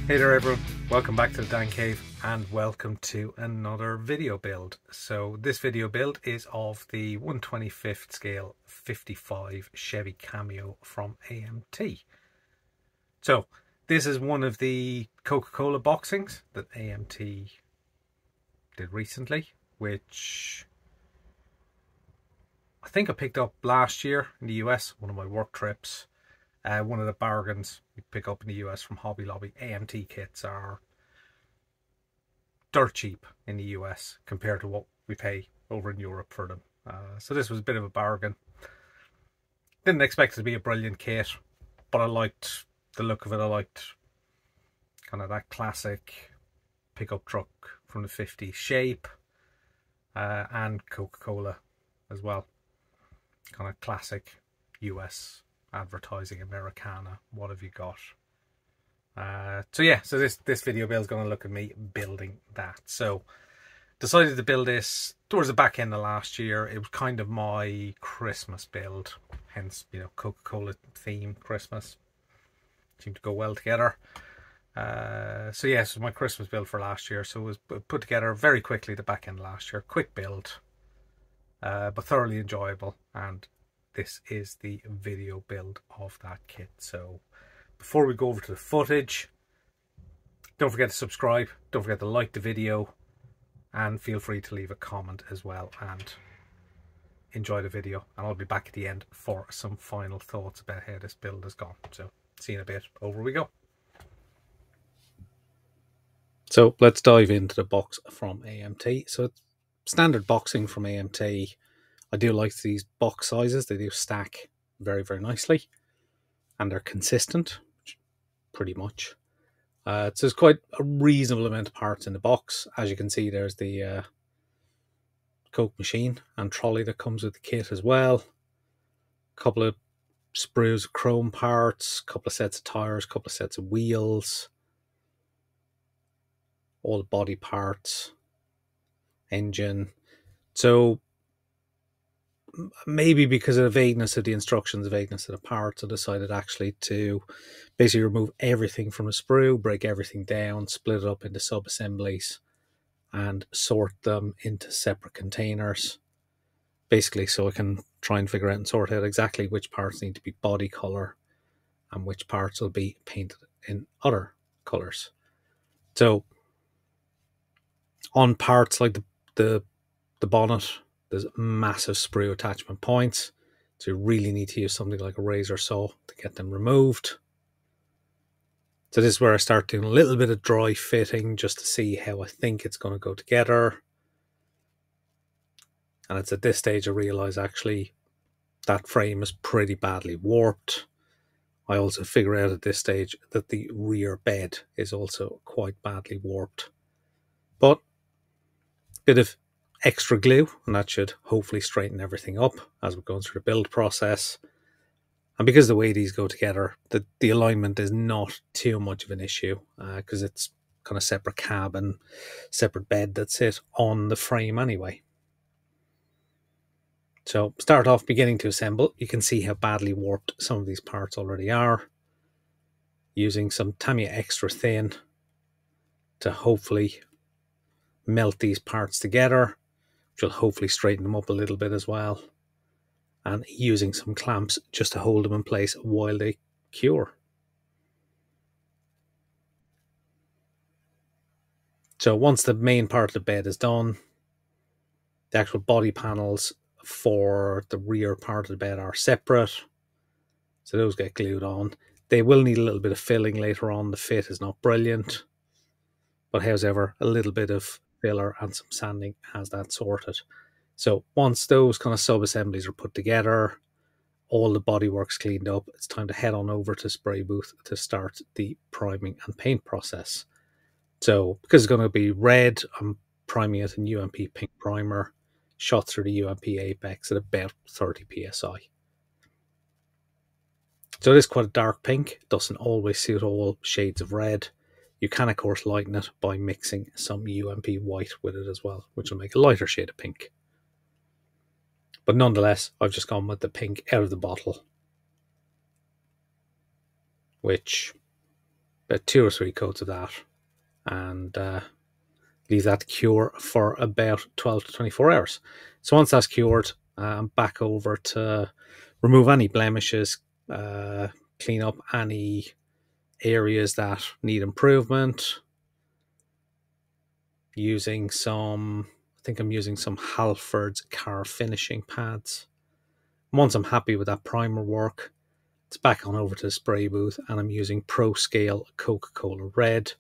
Hey there everyone, welcome back to the Dan Cave and welcome to another video build. So this video build is of the 1/25th scale 55 Chevy Cameo from AMT. So this is one of the Coca-Cola boxings that AMT did recently, which I think I picked up last year in the US, one of my work trips. One of the bargains you pick up in the US from Hobby Lobby. AMT kits are dirt cheap in the US compared to what we pay over in Europe for them. So this was a bit of a bargain. Didn't expect it to be a brilliant kit, but I liked the look of it. I liked kind of that classic pickup truck from the 50s shape, and Coca-Cola as well. Kind of classic US advertising, Americana. What have you got? So yeah, so this video build is going to look at me building that. So decided to build this towards the back end of last year. It was kind of my Christmas build, hence, you know, Coca-Cola theme Christmas seemed to go well together. So yeah, this was my Christmas build for last year. So it was put together very quickly the back end of last year. Quick build, but thoroughly enjoyable, and this is the video build of that kit. So before we go over to the footage, don't forget to subscribe, don't forget to like the video, and feel free to leave a comment as well, and enjoy the video, and I'll be back at the end for some final thoughts about how this build has gone. So see you in a bit. Over we go. So let's dive into the box from AMT. So it's standard boxing from AMT. I do like these box sizes. They do stack very, very nicely, and they're consistent, pretty much. So there's quite a reasonable amount of parts in the box. As you can see, there's the Coke machine and trolley that comes with the kit as well. A couple of sprues of chrome parts, a couple of sets of tires, a couple of sets of wheels, all the body parts, engine. So maybe because of the vagueness of the instructions, the vagueness of the parts, I decided actually to basically remove everything from the sprue, break everything down, split it up into sub-assemblies, and sort them into separate containers, basically so I can try and figure out and sort out exactly which parts need to be body color and which parts will be painted in other colors. So on parts like the bonnet, there's massive sprue attachment points, so you really need to use something like a razor saw to get them removed. So this is where I start doing a little bit of dry fitting just to see how I think it's going to go together. And it's at this stage I realise actually that frame is pretty badly warped. I also figure out at this stage that the rear bed is also quite badly warped. But a bit of extra glue, and that should hopefully straighten everything up as we're going through the build process. And because the way these go together, the alignment is not too much of an issue, because it's kind of separate cab and separate bed that sit on the frame anyway. So start off beginning to assemble. You can see how badly warped some of these parts already are. Using some Tamiya Extra Thin to hopefully melt these parts together, which will hopefully straighten them up a little bit as well, and using some clamps just to hold them in place while they cure. So once the main part of the bed is done, the actual body panels for the rear part of the bed are separate, so those get glued on. They will need a little bit of filling later on. The fit is not brilliant, but however, a little bit of filler and some sanding has that sorted. So once those kind of sub-assemblies are put together, all the bodywork's cleaned up, it's time to head on over to spray booth to start the priming and paint process. So because it's going to be red, I'm priming it in UMP pink primer, shot through the UMP apex at about 30 psi. So it is quite a dark pink. It doesn't always suit all shades of red. You can, of course, lighten it by mixing some UMP white with it as well, which will make a lighter shade of pink. But nonetheless, I've just gone with the pink out of the bottle, which about 2 or 3 coats of that, and leave that to cure for about 12 to 24 hours. So once that's cured, I'm back over to remove any blemishes, clean up any areas that need improvement, using some, I think I'm using some Halford's car finishing pads. Once I'm happy with that primer work, it's back on over to the spray booth, and I'm using Pro Scale Coca-Cola Red,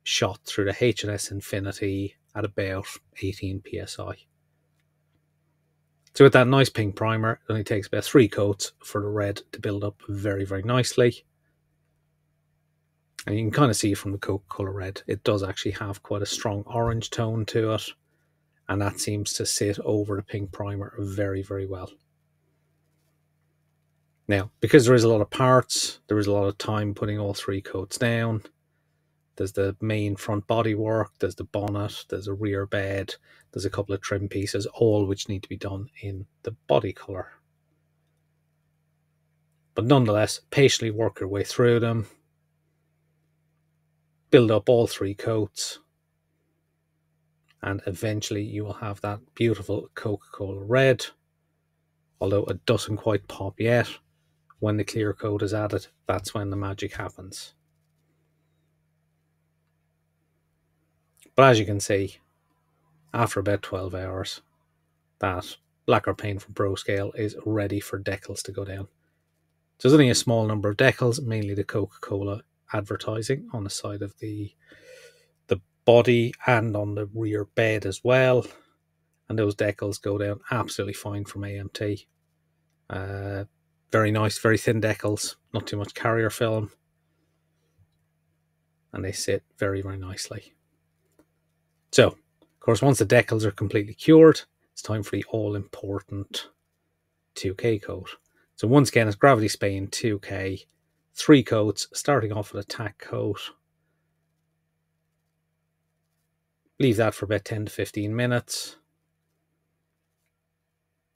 shot through the H&S Infinity at about 18 psi. So with that nice pink primer, it only takes about 3 coats for the red to build up very, very nicely. And you can kind of see from the Coca-Cola Red, it does actually have quite a strong orange tone to it, and that seems to sit over the pink primer very, very well. Now, because there is a lot of parts, there is a lot of time putting all 3 coats down. There's the main front body work, there's the bonnet, there's a rear bed, there's a couple of trim pieces, all which need to be done in the body colour. But nonetheless, patiently work your way through them, build up all 3 coats, and eventually you will have that beautiful Coca-Cola Red. Although it doesn't quite pop yet, when the clear coat is added, that's when the magic happens. But as you can see, after about 12 hours, that lacquer paint from Pro Scale is ready for decals to go down. So there's only a small number of decals, mainly the Coca-Cola advertising on the side of the body and on the rear bed as well. And those decals go down absolutely fine from AMT. Very nice, very thin decals, not too much carrier film. And they sit very, very nicely. So, of course, once the decals are completely cured, it's time for the all-important 2K coat. So once again, it's Gravity Spain 2K, 3 coats, starting off with a tack coat. Leave that for about 10 to 15 minutes.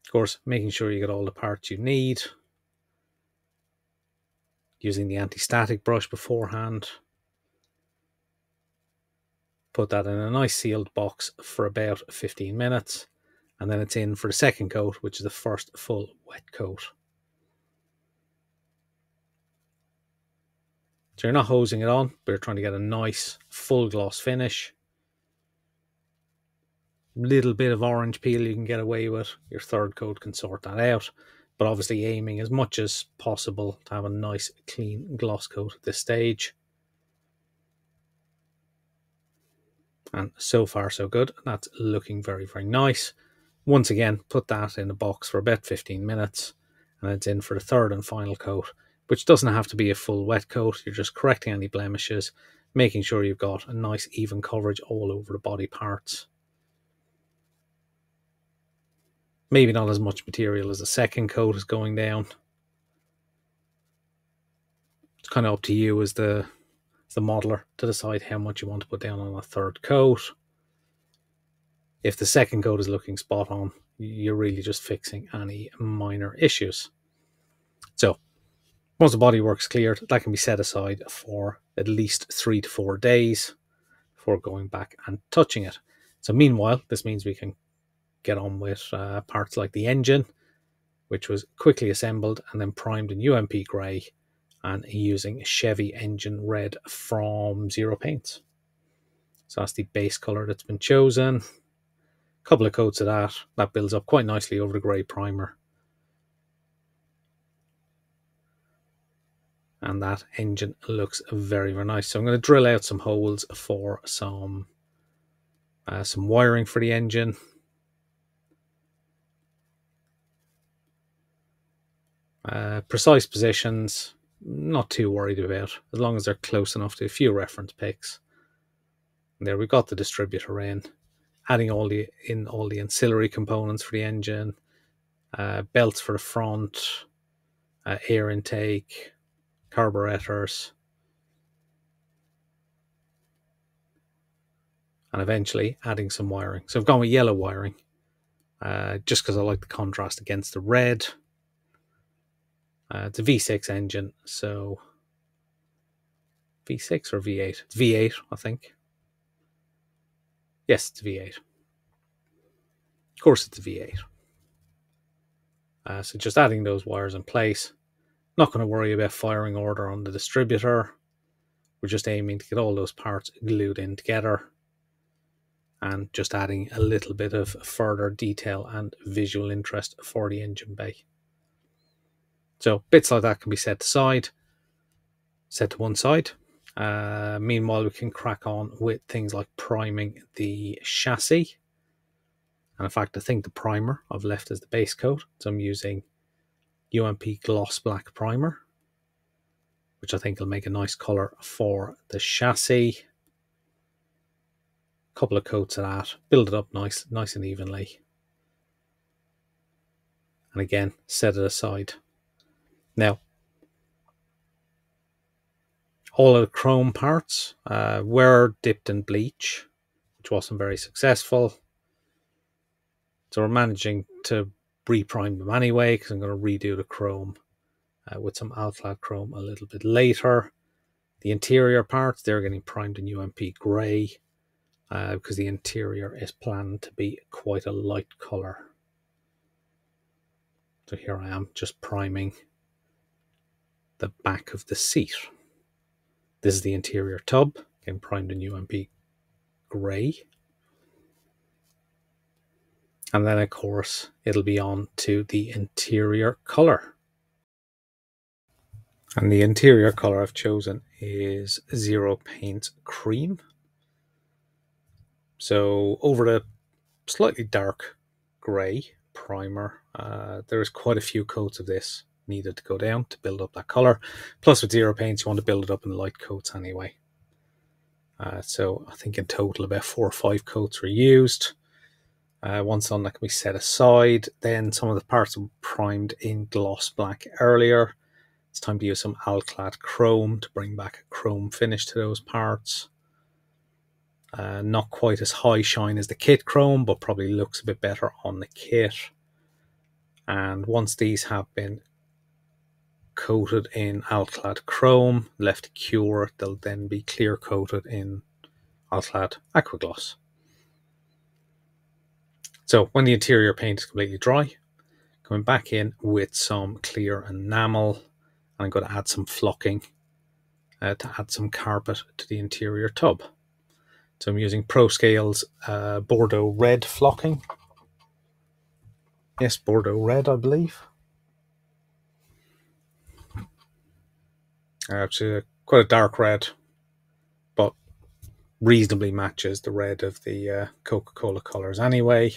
Of course, making sure you get all the parts you need. Using the anti-static brush beforehand. Put that in a nice sealed box for about 15 minutes. And then it's in for the second coat, which is the first full wet coat. So you're not hosing it on, but you're trying to get a nice full gloss finish. Little bit of orange peel you can get away with. Your third coat can sort that out. But obviously aiming as much as possible to have a nice clean gloss coat at this stage. And so far so good. That's looking very, very nice. Once again, put that in a box for about 15 minutes. And it's in for the third and final coat, which doesn't have to be a full wet coat. You're just correcting any blemishes, making sure you've got a nice even coverage all over the body parts. Maybe not as much material as the second coat is going down. It's kind of up to you as the modeler to decide how much you want to put down on a third coat. If the second coat is looking spot on, you're really just fixing any minor issues. So once the bodywork's cleared, that can be set aside for at least 3 to 4 days before going back and touching it. So meanwhile, this means we can get on with parts like the engine, which was quickly assembled and then primed in UMP grey and using Chevy engine red from Zero Paints. So that's the base colour that's been chosen. A couple of coats of that builds up quite nicely over the grey primer. And that engine looks very, very nice. So I'm going to drill out some holes for some wiring for the engine. Precise positions, not too worried about, as long as they're close enough to a few reference picks. And there we've got the distributor in, adding all the ancillary components for the engine, belts for the front, air intake, carburetors, and eventually adding some wiring. So I've gone with yellow wiring, just because I like the contrast against the red. It's a V6 engine, so V6 or V8? It's V8, I think. Yes, it's V8. Of course it's a V8. So just adding those wires in place. Not going to worry about firing order on the distributor. We're just aiming to get all those parts glued in together and just adding a little bit of further detail and visual interest for the engine bay. So bits like that can be set aside, set to one side. Meanwhile, we can crack on with things like priming the chassis. And in fact, I think the primer I've left as the base coat. So I'm using UMP Gloss Black Primer, which I think will make a nice colour for the chassis. A couple of coats of that, build it up nice and evenly. And again, set it aside. Now, all of the chrome parts were dipped in bleach, which wasn't very successful. So we're managing to reprime them anyway, because I'm going to redo the chrome with some Alclad chrome a little bit later. The interior parts, they're getting primed in UMP grey, because the interior is planned to be quite a light colour. So here I am just priming the back of the seat. This is the interior tub, getting primed in UMP grey. And then, of course, it'll be on to the interior colour. And the interior colour I've chosen is Zero Paint Cream. So over the slightly dark grey primer, there is quite a few coats of this needed to go down to build up that colour. Plus with Zero Paints, you want to build it up in light coats anyway. So I think in total about 4 or 5 coats were used. Once on, that can be set aside. Then some of the parts were primed in gloss black earlier. It's time to use some Alclad chrome to bring back a chrome finish to those parts. Not quite as high shine as the kit chrome, but probably looks a bit better on the kit. And once these have been coated in Alclad chrome, left to cure, they'll then be clear coated in Alclad Aquagloss. So when the interior paint is completely dry, coming back in with some clear enamel, and I'm going to add some flocking to add some carpet to the interior tub. So I'm using ProScale's Bordeaux Red flocking. Yes, Bordeaux Red, I believe. Actually, quite a dark red, but reasonably matches the red of the Coca-Cola colours anyway.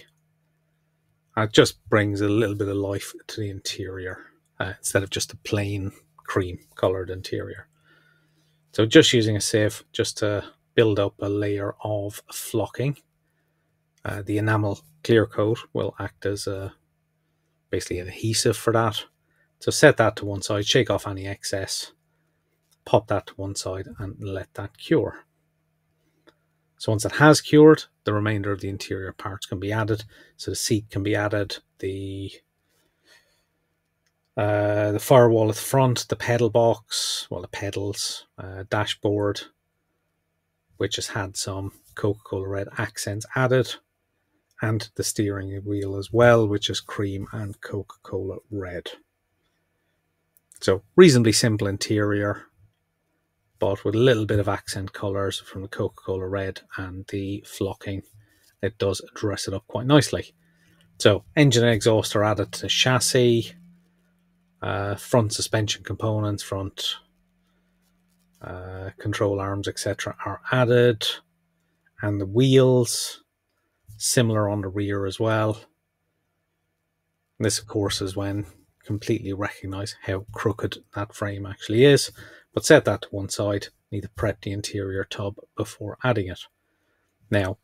It just brings a little bit of life to the interior instead of just a plain cream coloured interior. So just using a sieve just to build up a layer of flocking. The enamel clear coat will act as basically an adhesive for that. So set that to one side, shake off any excess, pop that to one side and let that cure. So once it has cured, the remainder of the interior parts can be added. So the seat can be added, the firewall at the front, the pedal box, well, the pedals, dashboard, which has had some Coca-Cola Red accents added, and the steering wheel as well, which is cream and Coca-Cola Red. So reasonably simple interior, but with a little bit of accent colours from the Coca-Cola Red and the flocking, it does dress it up quite nicely. So engine and exhaust are added to the chassis, front suspension components, front control arms, etc. are added, and the wheels, similar on the rear as well. And this, of course, is when completely recognise how crooked that frame actually is. But set that to one side, need to prep the interior tub before adding it. Now,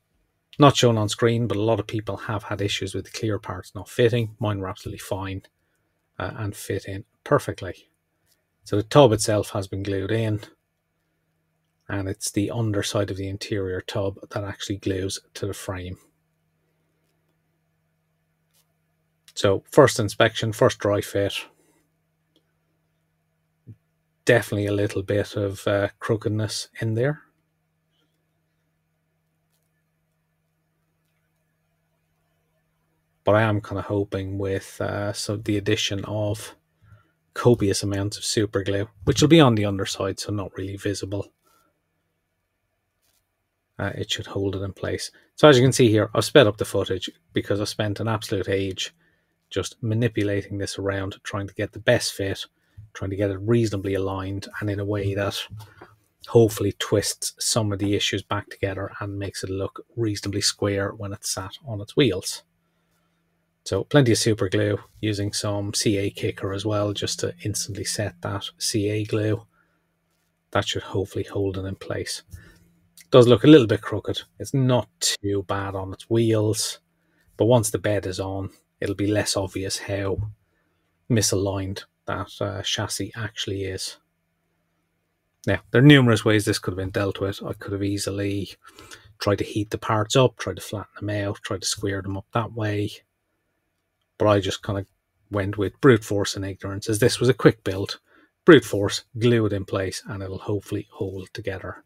not shown on screen, but a lot of people have had issues with the clear parts not fitting. Mine were absolutely fine and fit in perfectly. So the tub itself has been glued in, and it's the underside of the interior tub that actually glues to the frame. So first inspection, first dry fit. definitely a little bit of crookedness in there. But I am kind of hoping with the addition of copious amounts of super glue, which will be on the underside, so not really visible, it should hold it in place. So as you can see here, I've sped up the footage because I spent an absolute age just manipulating this around, trying to get the best fit, trying to get it reasonably aligned and in a way that hopefully twists some of the issues back together and makes it look reasonably square when it's sat on its wheels. So plenty of super glue, using some CA kicker as well, just to instantly set that CA glue. That should hopefully hold it in place. It does look a little bit crooked. It's not too bad on its wheels, but once the bed is on, it'll be less obvious how misaligned that chassis actually is. Now, there are numerous ways this could have been dealt with. I could have easily tried to heat the parts up, tried to flatten them out, tried to square them up that way. But I just kind of went with brute force and ignorance, as this was a quick build. Brute force, glue it in place, and it'll hopefully hold together.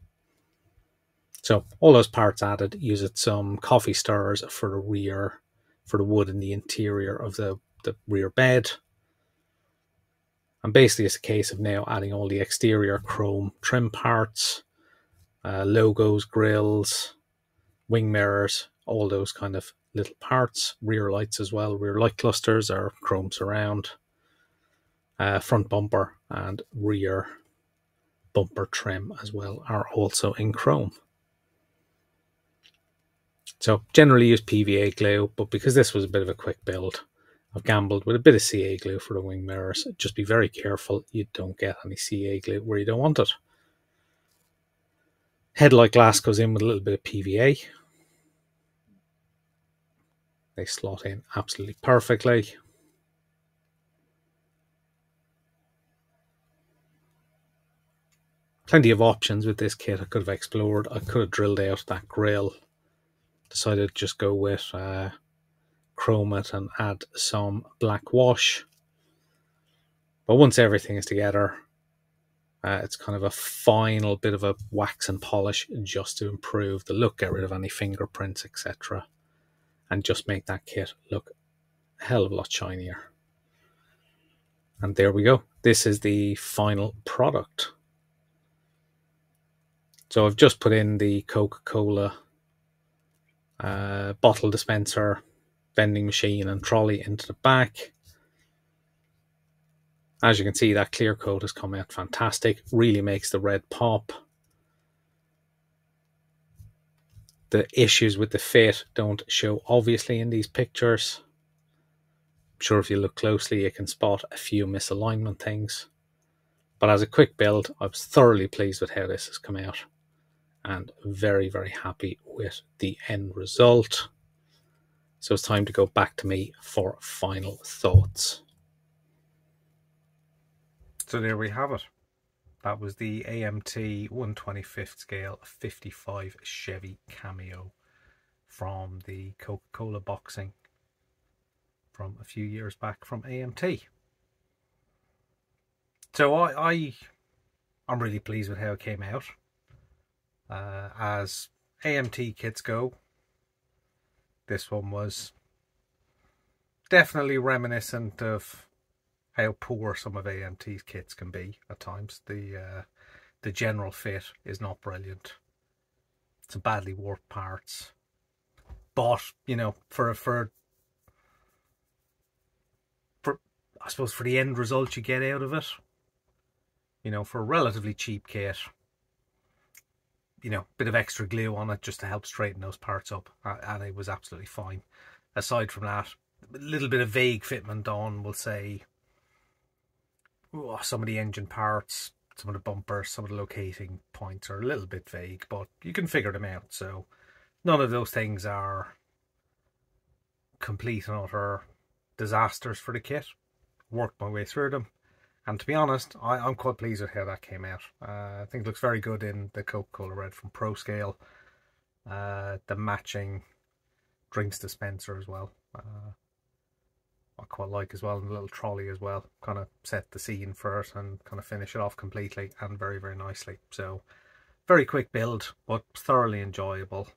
So all those parts added, used some coffee stirrers for the rear, for the wood in the interior of the rear bed. And basically it's a case of now adding all the exterior chrome trim parts, logos, grills, wing mirrors, all those kind of little parts, rear lights as well, rear light clusters are chrome surround, front bumper and rear bumper trim as well are also in chrome. So generally use PVA glue, but because this was a bit of a quick build, I've gambled with a bit of CA glue for the wing mirrors. Just be very careful you don't get any CA glue where you don't want it. Headlight glass goes in with a little bit of PVA. They slot in absolutely perfectly. Plenty of options with this kit I could have explored. I could have drilled out that grille. Decided to just go with chrome it and add some black wash. But once everything is together, it's kind of a final bit of a wax and polish just to improve the look, get rid of any fingerprints, etc. And just make that kit look a hell of a lot shinier. And there we go. This is the final product. So I've just put in the Coca-Cola bottle dispenser, vending machine and trolley into the back. As you can see, that clear coat has come out fantastic. Really makes the red pop. The issues with the fit don't show obviously in these pictures. I'm sure if you look closely you can spot a few misalignment things. But as a quick build, I was thoroughly pleased with how this has come out. And very, very happy with the end result. So it's time to go back to me for final thoughts. So there we have it. That was the AMT 1/25th scale 55 Chevy Cameo from the Coca-Cola boxing from a few years back from AMT. So I'm really pleased with how it came out. As AMT kits go, this one was definitely reminiscent of how poor some of AMT's kits can be at times. The general fit is not brilliant. Some badly warped parts, but you know, for I suppose for the end result you get out of it, you know, for a relatively cheap kit, you know, bit of extra glue on it just to help straighten those parts up, and it was absolutely fine. Aside from that, a little bit of vague fitment on, we'll say, some of the engine parts, some of the bumpers, some of the locating points are a little bit vague, but you can figure them out. So none of those things are complete and utter disasters for the kit. Worked my way through them, and to be honest, I'm quite pleased with how that came out. I think it looks very good in the Coca-Cola red from Pro Scale. The matching drinks dispenser as well. I quite like as well, and the little trolley as well, kind of set the scene for it and kind of finish it off completely and very, very nicely. So very quick build, but thoroughly enjoyable.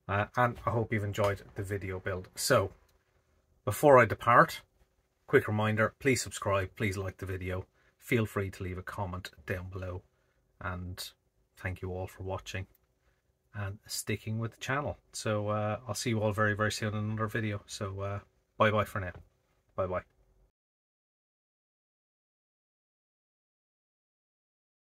And I hope you've enjoyed the video build. So before I depart, quick reminder, please subscribe, please like the video, feel free to leave a comment down below, and thank you all for watching and sticking with the channel. So I'll see you all very, very soon in another video. So bye bye for now. Bye bye.